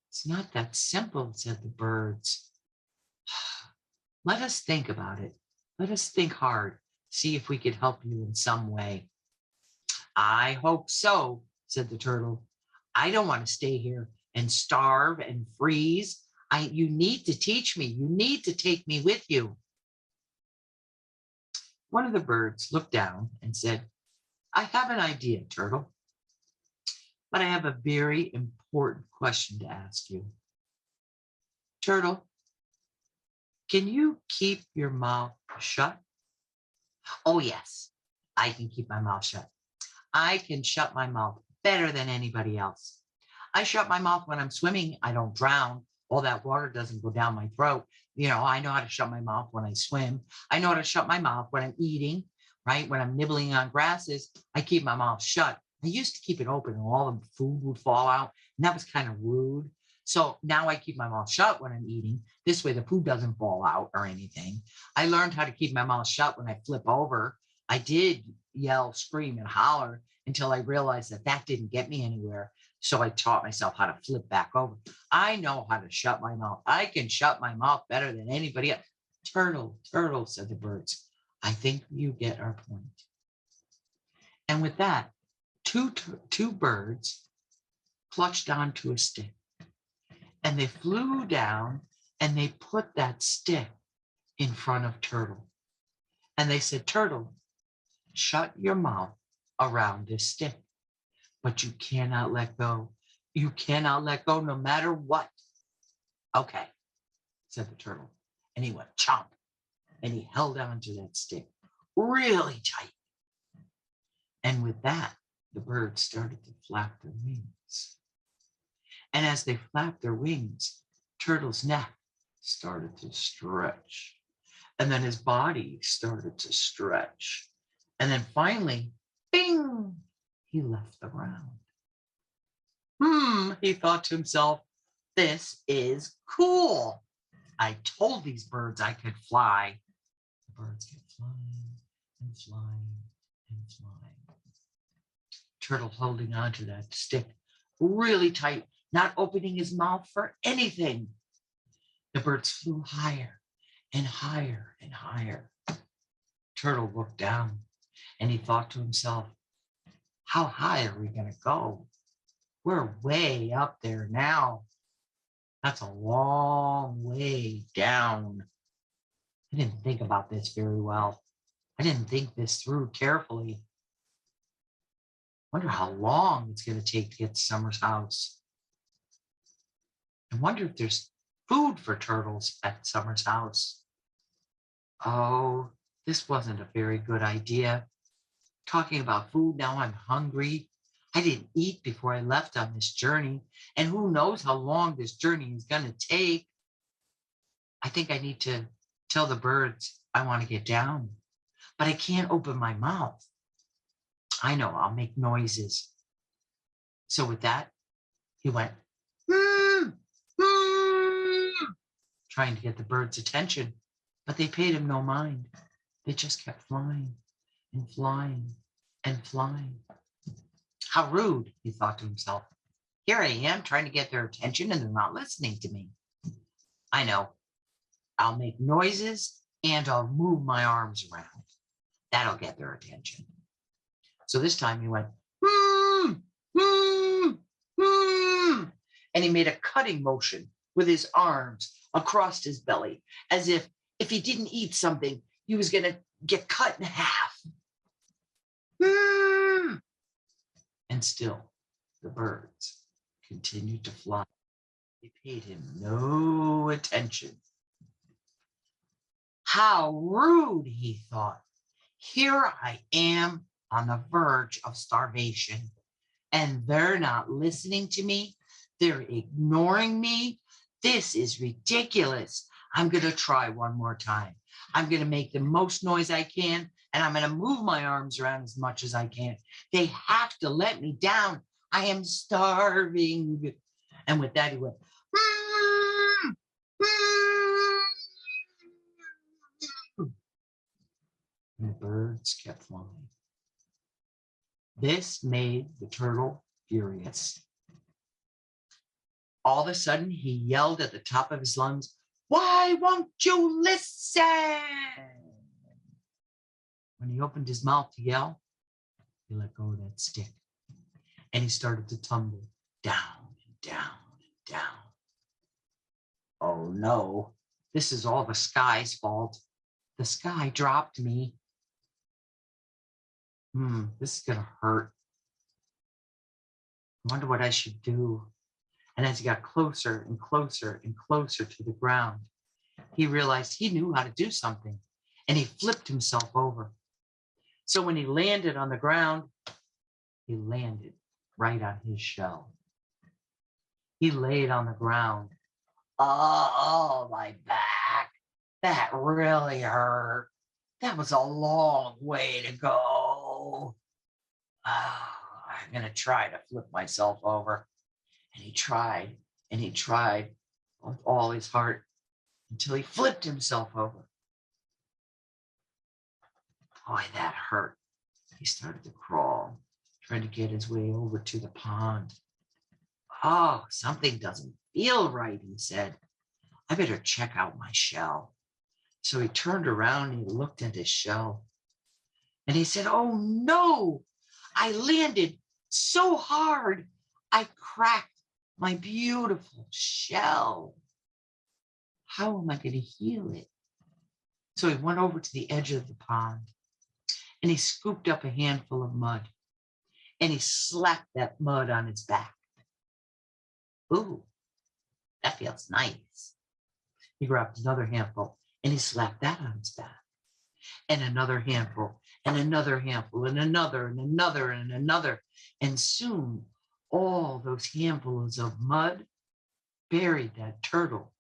It's not that simple, said the birds. Let us think about it. Let us think hard, see if we could help you in some way. I hope so, said the turtle. I don't want to stay here and starve and freeze. You need to teach me. You need to take me with you. One of the birds looked down and said, I have an idea, turtle, but I have a very important question to ask you. Turtle, can you keep your mouth shut? Oh, yes, I can keep my mouth shut. I can shut my mouth better than anybody else. I shut my mouth when I'm swimming. I don't drown. All that water doesn't go down my throat. I know how to shut my mouth when I swim. I know how to shut my mouth when I'm eating, right? When I'm nibbling on grasses, I keep my mouth shut. I used to keep it open and all the food would fall out, and that was kind of rude. So now I keep my mouth shut when I'm eating. This way the food doesn't fall out or anything. I learned how to keep my mouth shut when I flip over. I did yell, scream, and holler until I realized that that didn't get me anywhere. So I taught myself how to flip back over. I know how to shut my mouth. I can shut my mouth better than anybody else. Turtle, turtle, said the birds. I think you get our point. And with that, two birds clutched onto a stick. And they flew down and they put that stick in front of Turtle. And they said, Turtle, shut your mouth around this stick, but you cannot let go. You cannot let go no matter what. Okay, said the turtle. And he went chomp and he held onto that stick really tight. And with that, the birds started to flap their wings. And as they flapped their wings, Turtle's neck started to stretch. And then his body started to stretch. And then finally, bing, he left the ground. He thought to himself, this is cool. I told these birds I could fly. The birds kept flying and flying and flying. Turtle holding onto that stick really tight, not opening his mouth for anything. The birds flew higher and higher and higher. Turtle looked down and he thought to himself, how high are we going to go? We're way up there now. That's a long way down. I didn't think about this very well. I didn't think this through carefully. Wonder how long it's going to take to get to Summer's house. I wonder if there's food for turtles at Summer's house. Oh, this wasn't a very good idea. Talking about food, now I'm hungry. I didn't eat before I left on this journey, and who knows how long this journey is going to take. I think I need to Tell the birds I want to get down, but I can't open my mouth. I know, I'll make noises. So with that, he went, "Mm, mm," trying to get the birds' attention, but they paid him no mind. They just kept flying and flying and flying. How rude, he thought to himself. Here I am trying to get their attention and they're not listening to me. I know, I'll make noises and I'll move my arms around. That'll get their attention. So this time he went, "Mm, mm, mm," and he made a cutting motion with his arms across his belly, as if he didn't eat something, he was going to get cut in half. Mm. And still, the birds continued to fly. They paid him no attention. How rude, he thought. Here I am on the verge of starvation, and they're not listening to me. They're ignoring me. This is ridiculous. I'm going to try one more time. I'm going to make the most noise I can, and I'm going to move my arms around as much as I can. They have to let me down. I am starving. And with that, he went, "Mm, mm." And the birds kept flying. This made the turtle furious. All of a sudden, he yelled at the top of his lungs, "Why won't you listen?" When he opened his mouth to yell, he let go of that stick and he started to tumble down and down and down. Oh no, this is all the sky's fault. The sky dropped me. This is gonna hurt. I wonder what I should do. And as he got closer and closer and closer to the ground, he realized he knew how to do something, and he flipped himself over. So when he landed on the ground, he landed right on his shell. He laid on the ground. Oh, my back. That really hurt. That was a long way to go. Oh, I'm going to try to flip myself over. And he tried with all his heart until he flipped himself over. Boy, that hurt. He started to crawl, trying to get his way over to the pond. Oh, something doesn't feel right, he said. I better check out my shell. So he turned around and he looked at his shell. And he said, oh no, I landed so hard, I cracked my beautiful shell. How am I going to heal it? So he went over to the edge of the pond and he scooped up a handful of mud and he slapped that mud on its back. Ooh, that feels nice. He grabbed another handful and he slapped that on its back. And another handful and another handful and another and another and another. And soon all those handfuls of mud buried that turtle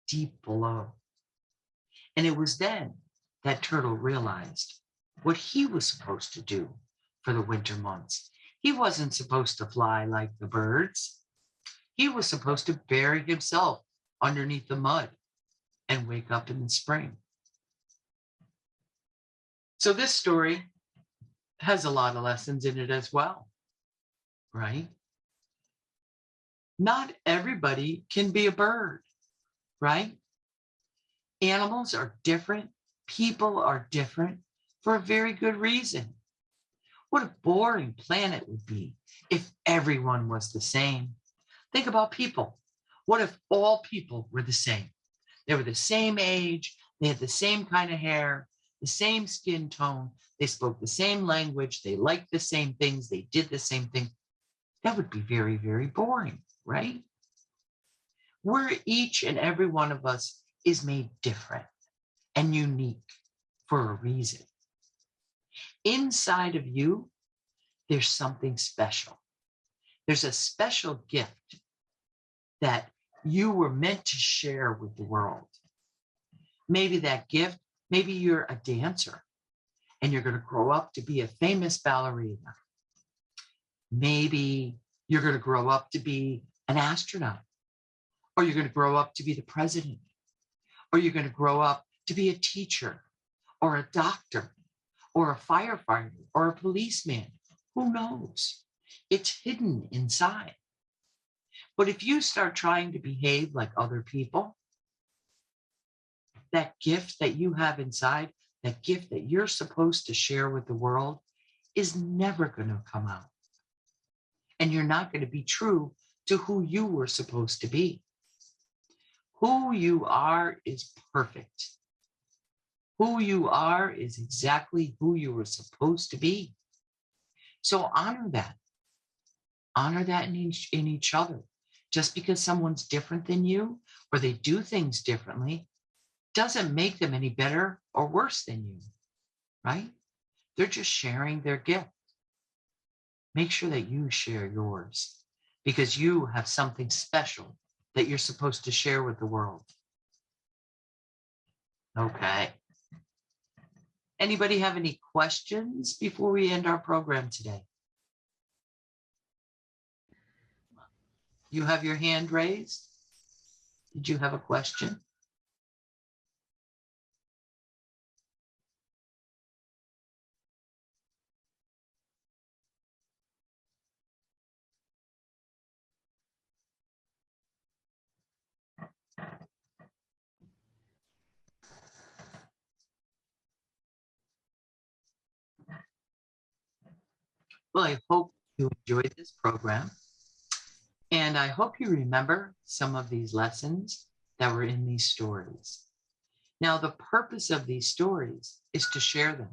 deep below. And it was then that turtle realized what he was supposed to do for the winter months. He wasn't supposed to fly like the birds. He was supposed to bury himself underneath the mud and wake up in the spring. So this story has a lot of lessons in it as well, right? Not everybody can be a bird, right? Animals are different. People are different for a very good reason. What a boring planet would be if everyone was the same. Think about people. What if all people were the same? They were the same age, they had the same kind of hair, the same skin tone, they spoke the same language, they liked the same things, they did the same thing. That would be very, very boring, right? We're each and every one of us is made different and unique for a reason. Inside of you, there's something special. There's a special gift that you were meant to share with the world. Maybe that gift, maybe you're a dancer and you're going to grow up to be a famous ballerina. Maybe you're going to grow up to be an astronaut, or you're going to grow up to be the president, or you're going to grow up to be a teacher or a doctor or a firefighter or a policeman. Who knows? It's hidden inside. But if you start trying to behave like other people, that gift that you have inside, that gift that you're supposed to share with the world, is never going to come out. And you're not going to be true to who you were supposed to be. Who you are is perfect. Who you are is exactly who you were supposed to be. So honor that. Honor that in each other. Just because someone's different than you or they do things differently doesn't make them any better or worse than you, right? They're just sharing their gift. Make sure that you share yours because you have something special that you're supposed to share with the world. Okay. Anybody have any questions before we end our program today? You have your hand raised. Did you have a question? Well, I hope you enjoyed this program. And I hope you remember some of these lessons that were in these stories. Now, the purpose of these stories is to share them.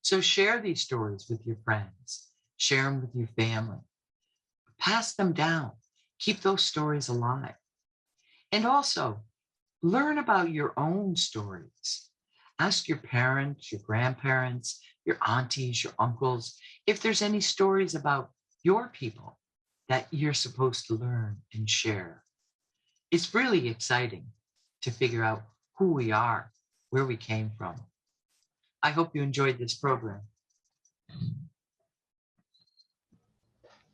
So share these stories with your friends, share them with your family, pass them down, keep those stories alive. And also learn about your own stories. Ask your parents, your grandparents, your aunties, your uncles, if there's any stories about your people that you're supposed to learn and share. It's really exciting to figure out who we are, where we came from. I hope you enjoyed this program.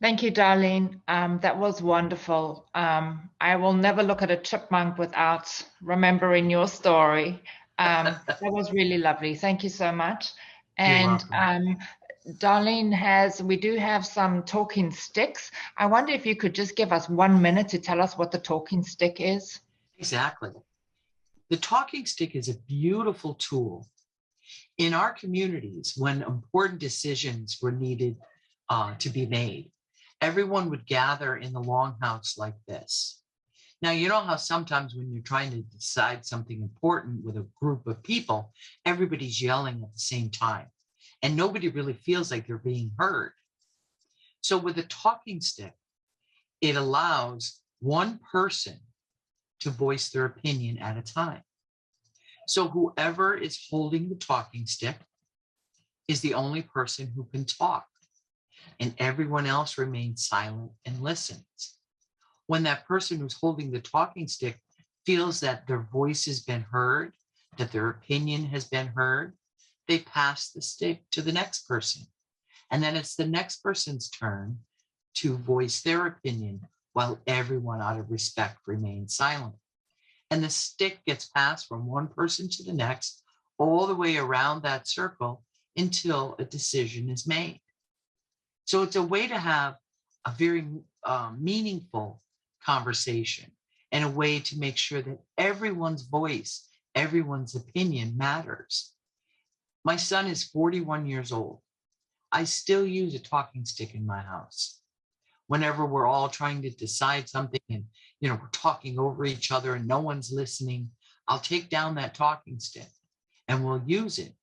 Thank you, Darlene. That was wonderful. I will never look at a chipmunk without remembering your story. That was really lovely. Thank you so much. And Darlene we do have some talking sticks. I wonder if you could just give us 1 minute to tell us what the talking stick is. Exactly. The talking stick is a beautiful tool. In our communities, when important decisions were needed to be made, everyone would gather in the Longhouse like this. Now, you know how sometimes when you're trying to decide something important with a group of people, everybody's yelling at the same time, and nobody really feels like they're being heard. So with a talking stick, it allows one person to voice their opinion at a time. So whoever is holding the talking stick is the only person who can talk, and everyone else remains silent and listens. When that person who's holding the talking stick feels that their voice has been heard, that their opinion has been heard, they pass the stick to the next person. And then it's the next person's turn to voice their opinion while everyone out of respect remains silent. And the stick gets passed from one person to the next, all the way around that circle until a decision is made. So it's a way to have a very meaningful conversation and a way to make sure that everyone's voice, everyone's opinion matters. My son is 41 years old. I still use a talking stick in my house. Whenever we're all trying to decide something and we're talking over each other and no one's listening, I'll take down that talking stick and we'll use it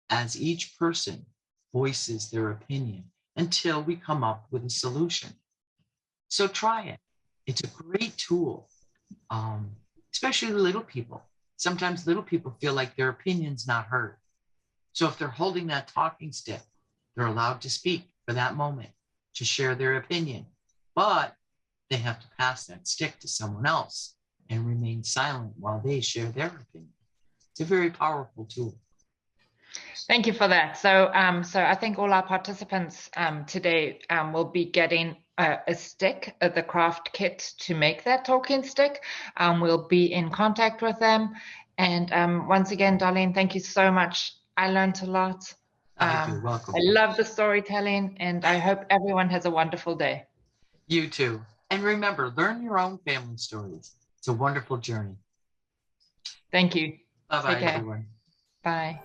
as each person voices their opinion until we come up with a solution. So try it. It's a great tool, especially little people. Sometimes little people feel like their opinion's not heard. So if they're holding that talking stick, they're allowed to speak for that moment, to share their opinion, but they have to pass that stick to someone else and remain silent while they share their opinion. It's a very powerful tool. Thank you for that. So, so I think all our participants today will be getting a stick, the craft kit to make that talking stick. We'll be in contact with them. And once again, Darlene, thank you so much. I learned a lot. You're welcome. I love the storytelling, and I hope everyone has a wonderful day. You too. And remember, learn your own family stories. It's a wonderful journey. Thank you. Bye-bye, Take care. everyone. Bye.